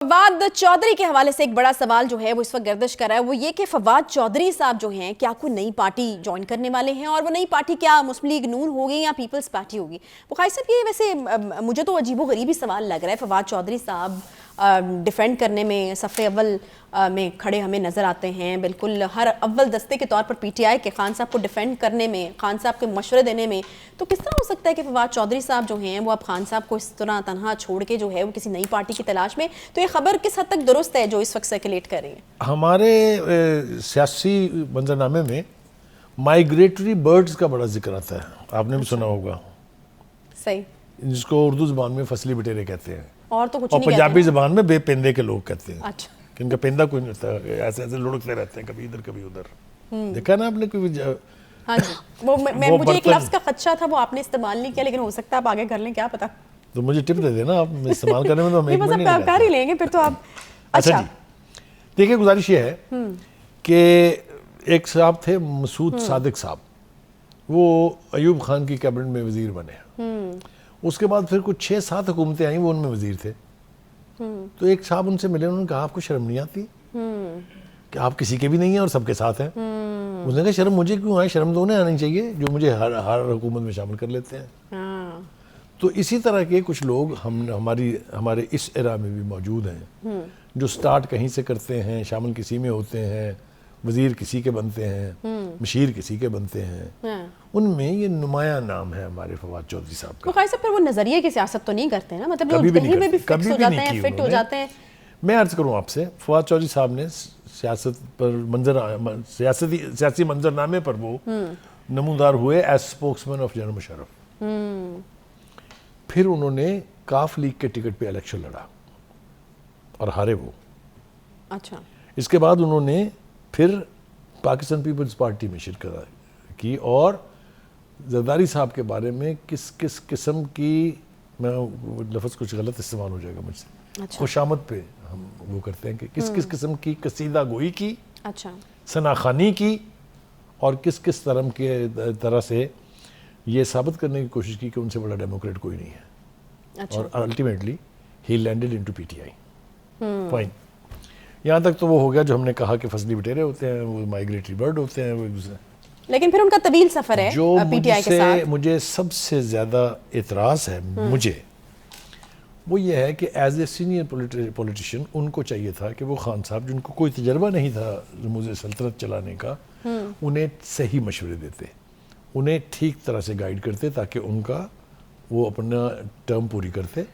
फवाद चौधरी के हवाले से एक बड़ा सवाल जो है वो इस वक्त गर्दिश कर रहा है, वो ये कि फवाद चौधरी साहब जो हैं क्या कोई नई पार्टी ज्वाइन करने वाले हैं, और वो नई पार्टी क्या मुस्लिम लीग नून होगी या पीपल्स पार्टी होगी। बुखारी साहब ये वैसे मुझे तो अजीबोगरीब ही सवाल लग रहा है। फवाद चौधरी साहब डिफेंड करने में सफ़े अव्वल में खड़े हमें नज़र आते हैं, बिल्कुल हर अव्वल दस्ते के तौर पर पीटीआई के खान साहब को डिफेंड करने में, खान साहब के मशवरे देने में। तो किस तरह हो सकता है कि फवाद चौधरी साहब जो हैं वो अब खान साहब को इस तरह तनहा छोड़ के जो है वो किसी नई पार्टी की तलाश में, तो ये खबर किस हद तक दुरुस्त है जो इस वक्त सर्कुलेट कर रही है? हमारे सियासी मंजरनामे में माइग्रेटरी बर्ड्स का बड़ा जिक्र आता है, आपने भी सुना होगा। सही, जिसको उर्दू ज़बान में फसली बटेरे कहते हैं, और तो कुछ और नहीं पंजाबी कहते ज़बान में बेपेंदे के लोग कहते हैं। अच्छा, कि इनका पेंदा कोई नहीं होता, ऐसे ऐसे लुढ़कते रहते हैं, कभी इधर कभी उधर। देखा ना आपने कोई हाँ जी, वो मुझे एक लफ्ज़ का खदशा था, वो आपने इस्तेमाल नहीं किया, लेकिन हो सकता है आप आगे कर लें, क्या पता। तो मुझे टिप दे देना, आप इस्तेमाल करने में तो हम एक बस मिनट आप नहीं कर ही लेंगे फिर तो आप। अच्छा जी, देखिए गुजारिश ये है कि एक साहब थे मसूद सादिक साहब, वो अयूब खान की कैबिनेट में वजीर बने। उसके बाद फिर कुछ 6-7 हुकूमतें आई, वो उनमें वजीर थे। तो एक साहब उनसे मिले, उन्होंने कहा आपको शर्म नहीं आती कि आप किसी के भी नहीं है और सबके साथ हैं? उसने कहा शर्म मुझे क्यों आए, शर्म तो उन्हें आनी चाहिए जो मुझे हर हुकूमत में शामिल कर लेते हैं। तो इसी तरह के कुछ लोग हमारे इस एरा में भी मौजूद हैं, जो स्टार्ट कहीं से करते हैं, शामिल किसी में होते हैं, वजीर किसी के बनते हैं, मशीर किसी के बनते हैं। उनमें ये नुमाया नाम है हमारे फवाद चौधरी साहब का। बुखारी साहब फिर वो नजरिए की सियासत तो नहीं करते ना, मतलब लोग कहीं में भी फिक्स हो जाते हैं, फिट हो जाते हैं। मैं अर्ज करूं आपसे, फवाद चौधरी साहब ने सियासत पर सियासी मंजरनामे पर वो नमूदार हुए as spokesman of General Musharraf. फिर उन्होंने काफ लीग के टिकट पे इलेक्शन लड़ा और हारे वो। अच्छा, इसके बाद उन्होंने फिर पाकिस्तान पीपल्स पार्टी में शिरकत की और जरदारी साहब के बारे में किस किस किस्म की, मैं लफ्ज़ कुछ गलत इस्तेमाल हो जाएगा मुझसे, अच्छा, खुशामद पे हम वो करते हैं कि किस किस किस्म की कसीदा गोई की, अच्छा, सनाखानी की, और किस किस तरह से ये साबित करने की कोशिश की कि उनसे बड़ा डेमोक्रेट कोई नहीं है। अच्छा, और अल्टीमेटली ही लैंडेड इनटू पीटीआई। फाइन, यहाँ तक तो वो हो गया जो हमने कहा कि फसली बटेरे होते हैं, वो माइग्रेटरी बर्ड होते हैं, वो एक दूसरे। लेकिन फिर उनका तवील सफर है जो पीटीआई के साथ। मुझे सबसे ज्यादा एतराज़ है मुझे, वो ये है कि एज ए सीनियर पॉलिटिशियन उनको चाहिए था कि वो खान साहब, जिनको कोई तजर्बा नहीं था मुझे सल्तनत चलाने का, उन्हें सही मशवरे देते, उन्हें ठीक तरह से गाइड करते, ताकि उनका वो अपना टर्म पूरी करते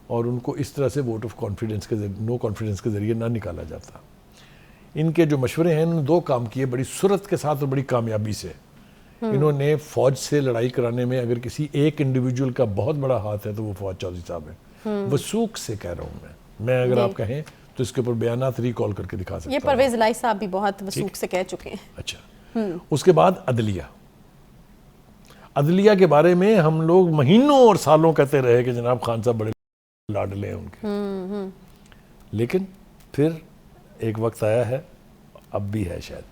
और उनको इस तरह से वोट ऑफ कॉन्फिडेंस के नो कॉन्फिडेंस के जरिए ना निकाला जाता। इनके जो मशवरे हैं, इन्होंने 2 काम किए बड़ी सुरत के साथ और बड़ी कामयाबी से। इन्होंने फौज से लड़ाई कराने में अगर किसी एक इंडिविजुअल का बहुत बड़ा हाथ है तो वो फवाद चौधरी साहब है। वसूख से कह रहा हूँ मैं अगर आप कहें तो इसके ऊपर बयानात रिकॉल करके दिखा सकता हूँ। ये परवेज इलाही साहब भी बहुत वसूख से कह चुके हैं। अच्छा, उसके बाद अदलिया के बारे में हम लोग महीनों और सालों कहते रहे कि जनाब खान साहब बड़े लाडले हैं उनके। लेकिन फिर एक वक्त आया है, अब भी है शायद,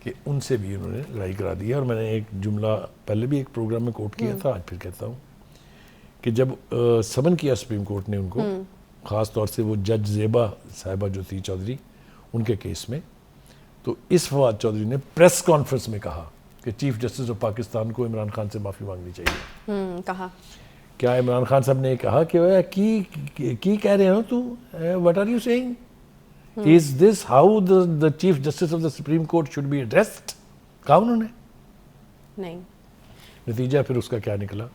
कि उनसे भी उन्होंने लड़ाई करा दी है। और मैंने एक जुमला पहले भी एक प्रोग्राम में कोट किया था, आज फिर कहता हूँ कि जब समन किया सुप्रीम कोर्ट ने उनको, ख़ास तौर से वो जज ज़ेबा साहिबा जो थी चौधरी, उनके केस में, तो इस फवाद चौधरी ने प्रेस कॉन्फ्रेंस में कहा कि चीफ जस्टिस ऑफ पाकिस्तान को इमरान खान से माफ़ी मांगनी चाहिए। कहा क्या इमरान खान साहब ने कहा कि की कह रहे हो तू, what are you saying, is this how the chief justice of the Supreme Court should be addressed? कहा उन्होंने नहीं। नतीजा फिर उसका क्या निकला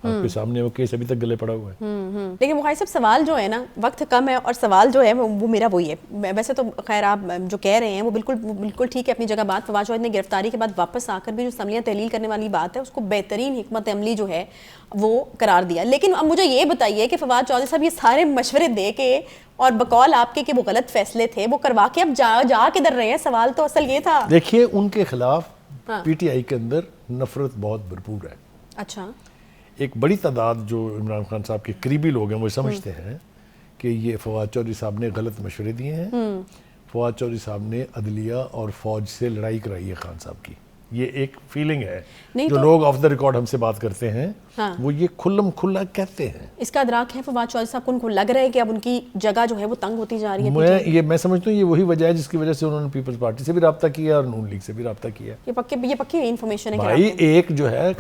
आपके सामने, वो केस अभी तक गले पड़ा हुआ है। लेकिन मुखाई साहब सवाल जो है ना, वक्त कम है और सवाल जो है वो मेरा वही है। वैसे तो खैर आप जो कह रहे हैं वो बिल्कुल ठीक है अपनी जगह बात। फवाद चौधरी ने गिरफ्तारी के बाद वापस आकर भी जो असम्बलियाँ तहलील करने वाली बात है उसको बेहतरीन हिकमत अमली जो है वो करार दिया। लेकिन अब मुझे ये बताइए कि फवाद चौधरी साहब ये सारे मशवरे दे के और बकौल आपके कि वो गलत फैसले थे वो करवा के अब जा किधर रहे हैं? सवाल तो असल ये था। देखिए, उनके खिलाफ पीटीआई के अंदर नफरत बहुत भरपूर है। अच्छा, एक बड़ी तादाद जो इमरान खान साहब के करीबी लोग हैं वो समझते हैं कि ये फवाद चौधरी साहब ने गलत मशवरे दिए हैं। फवाद चौधरी साहब ने अदलिया और फौज से लड़ाई कराई है खान साहब की। ये एक फीलिंग है नहीं जो तो- लोग ऑफ द रिकॉर्ड हमसे बात करते हैं, हाँ। वो ये खुल्लम खुल्ला कहते हैं। इसका अदराक है फवाद चौधरी साहब को, उनको लग रहा है कि अब उनकी जगह जो है वो तंग होती जा रही है? मैं समझता हूँ ये वही वजह है जिसकी वजह से उन्होंने पीपल्स पार्टी से भी रब्ता किया और नून लीग से भी रब्ता किया। ये पक्की इन्फॉर्मेशन है कि भाई आपको- एक जो है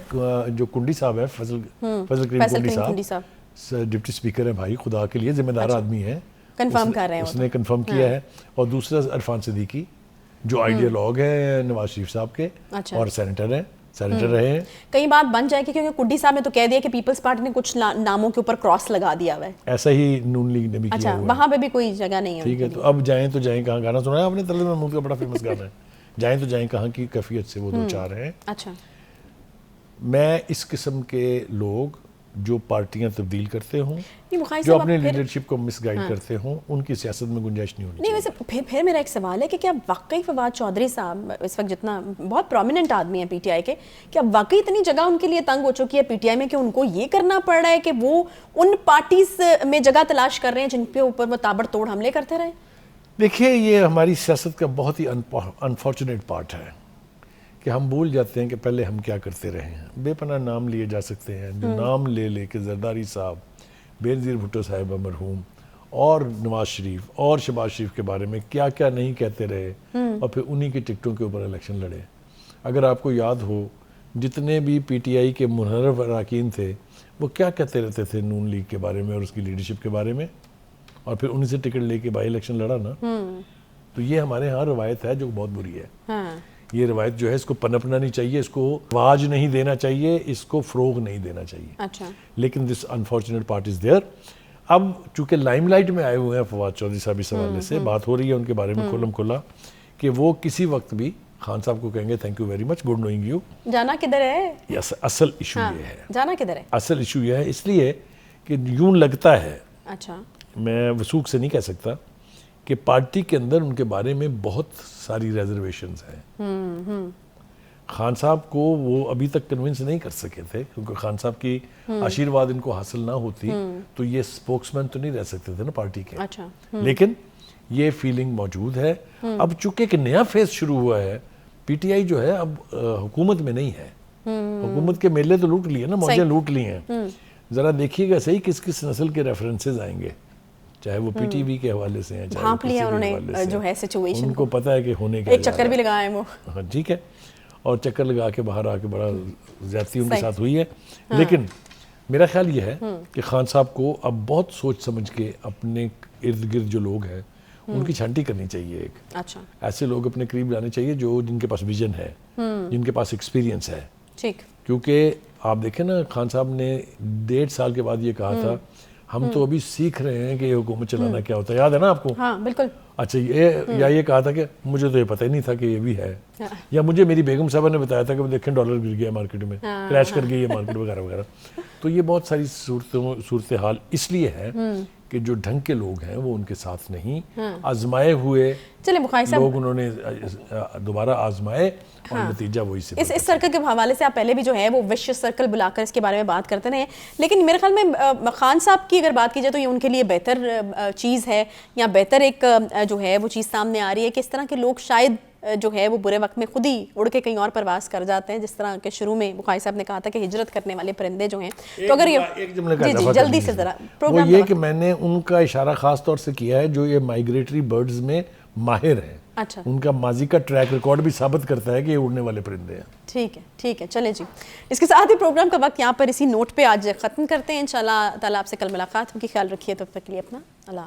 जो कुंडी साहब है, फजल करीम फैसल कुंडी करीम कुंडी साहब साहब डिप्टी स्पीकर है भाई, खुदा के लिए जिम्मेदार आदमी है, कंफर्म कर रहे हैं वो उसने कंफर्म किया है। और दूसरा इरफान सिद्दीकी जो आइडियोलॉग है नवाज शरीफ साहब के, अच्छा। और सेनेटर रहे हैं। कई बात बन जाएगी क्योंकि कुड्डी साहब ने तो कह दिया कि पीपल्स पार्टी ने कुछ नामों के ऊपर क्रॉस लगा दिया हुआ है। ऐसा ही नून लीग ने भी अच्छा, किया हुआ है। वहां पे भी कोई जगह नहीं है ठीक है, उनके तो अब जाएं तो जाएं कहाँ, गाना सुना है आपने? तलत महमूद का बड़ा फेमस गाना है, जाएं तो जाएं कहाँ की कैफियत से वो दो चार हैं। लिए। अच्छा, मैं इस किस्म के लोग जो पार्टियां तब्दील करते हों, नहीं बुखारी जो साहब अपने अब फिर- लीडरशिप को मिसगाइड करते हों, उनकी सियासत में गुंजाइश नहीं होनी नहीं चाहिए। वैसे फिर मेरा एक सवाल है कि क्या वाकई फवाद चौधरी साहब इस वक्त जितना बहुत प्रोमिनेंट आदमी है पीटीआई के, क्या वाकई इतनी जगह उनके लिए तंग हो चुकी है पीटीआई में कि उनको ये करना पड़ रहा है कि वो उन पार्टीज में जगह तलाश कर रहे हैं जिन पे ऊपर वो ताबड़तोड़ हमले करते रहे? देखिए, ये हमारी सियासत का बहुत ही अनफॉर्चुनेट पार्ट है कि हम भूल जाते हैं कि पहले हम क्या करते रहे हैं। बेपनाह नाम लिए जा सकते हैं, जो नाम ले ले के जरदारी साहब, बेनज़ीर भुट्टो साहिबा मरहूम, और नवाज शरीफ और शहबाज शरीफ के बारे में क्या क्या नहीं कहते रहे, और फिर उन्हीं की टिकटों के ऊपर इलेक्शन लड़े। अगर आपको याद हो, जितने भी पीटीआई के मुनहरफ अरकान थे वो क्या कहते रहते थे नून लीग के बारे में और उसकी लीडरशिप के बारे में, और फिर उन्हीं से टिकट लेके बाई इलेक्शन लड़ा ना। तो ये हमारे यहाँ रवायत है जो बहुत बुरी है। हाँ। ये रवायत जो है इसको पनपना नहीं चाहिए, इसको आवाज नहीं देना चाहिए, इसको फ़रोग नहीं देना चाहिए। अच्छा, लेकिन this unfortunate part is there. अब चूंकि लाइमलाइट में आए हुए हैं फवाद चौधरी साहब, इस हवाले से बात हो रही है उनके बारे में खुल्लम खुल्ला कि वो किसी वक्त भी खान साहब को कहेंगे thank you very much, good knowing you. जाना किधर है? ये असल इशू हाँ, ये है, जाना किधर है? असल इशू ये है, इसलिए कि यूं लगता है, अच्छा, मैं वसूख से नहीं कह सकता, कि पार्टी के अंदर उनके बारे में बहुत सारी रिजर्वेशंस हैं। खान साहब को वो अभी तक कन्विंस नहीं कर सके थे, क्योंकि खान साहब की आशीर्वाद इनको हासिल ना होती तो ये स्पोक्समैन तो नहीं रह सकते थे ना पार्टी के। अच्छा, लेकिन ये फीलिंग मौजूद है। अब चूंकि एक नया फेज शुरू हुआ है, पीटीआई जो है अब हुकूमत में नहीं है। हुकूमत के मेले तो लूट लिए ना, मौजें लूट ली हैं। जरा देखिएगा सही किस किस नस्ल के रेफरेंसेस आएंगे, चाहे वो पीटीवी के हवाले से हैं, चाहे वो भांप लिया किसी भी उन्होंने हवाले से। जो है सिचुएशन उनको को। पता है कि होने क्या एक जा चक्कर रहा भी लगाए वो। है। हाँ, ठीक है, और चक्कर लगा के बाहर आके बड़ा ज्यादती उनके सही। साथ हुई है। लेकिन मेरा ख्याल ये है कि खान साहब को अब बहुत सोच समझ के अपने इर्द गिर्द जो लोग हैं उनकी छांटी करनी चाहिए। एक अच्छा, ऐसे लोग अपने करीब लाने चाहिए जो जिनके पास विजन है, जिनके पास एक्सपीरियंस है। ठीक। क्योंकि आप देखें ना, खान साहब ने 1.5 साल के बाद ये कहा था हम तो अभी सीख रहे हैं कि ये हुकूमत चलाना क्या होता है, याद है ना आपको? हाँ बिल्कुल। अच्छा, ये कहा था कि मुझे तो ये पता ही नहीं था कि ये भी है, हाँ। या मुझे मेरी बेगम साहबा ने बताया था कि वो देखें डॉलर गिर गया मार्केट में, क्रैश कर गई है मार्केट वगैरह वगैरह। तो ये बहुत सारी सूरत हाल इसलिए है कि जो ढंग के लोग हैं वो उनके साथ नहीं, आजमाए हुए चले बुखारी साहब, लोग उन्होंने दोबारा आजमाए और नतीजा वही से इस सर्कल के हवाले से आप पहले भी जो है वो विश्व सर्कल बुलाकर इसके बारे में बात करते रहे, लेकिन मेरे ख्याल में खान साहब की अगर बात की जाए तो ये उनके लिए बेहतर चीज़ है या बेहतर एक जो है वो चीज़ सामने आ रही है कि इस तरह के लोग शायद जो है वो बुरे वक्त में खुद ही उड़ के कहीं और परवास कर जाते हैं, जिस तरह के शुरू में बुखारी साहब ने कहा था कि हिजरत करने वाले परिंदे जो हैं। तो अगर ये जी जल्दी से जरा वो ये कि मैंने उनका इशारा खास तौर से किया है जो ये माइग्रेटरी बर्ड्स में माहिर हैं। अच्छा, उनका माजी का ट्रैक रिकॉर्ड भी साबित करता है कि ये उड़ने वाले परिंदे हैं। ठीक है, चले जी। इसके साथ ही प्रोग्राम का वक्त यहाँ पर इसी नोट पे आज ख़त्म करते हैं। इंशाल्लाह ताला आपसे कल मुलाकात होगी। ख्याल रखिए, तब तक के लिए अपना अल्लाह।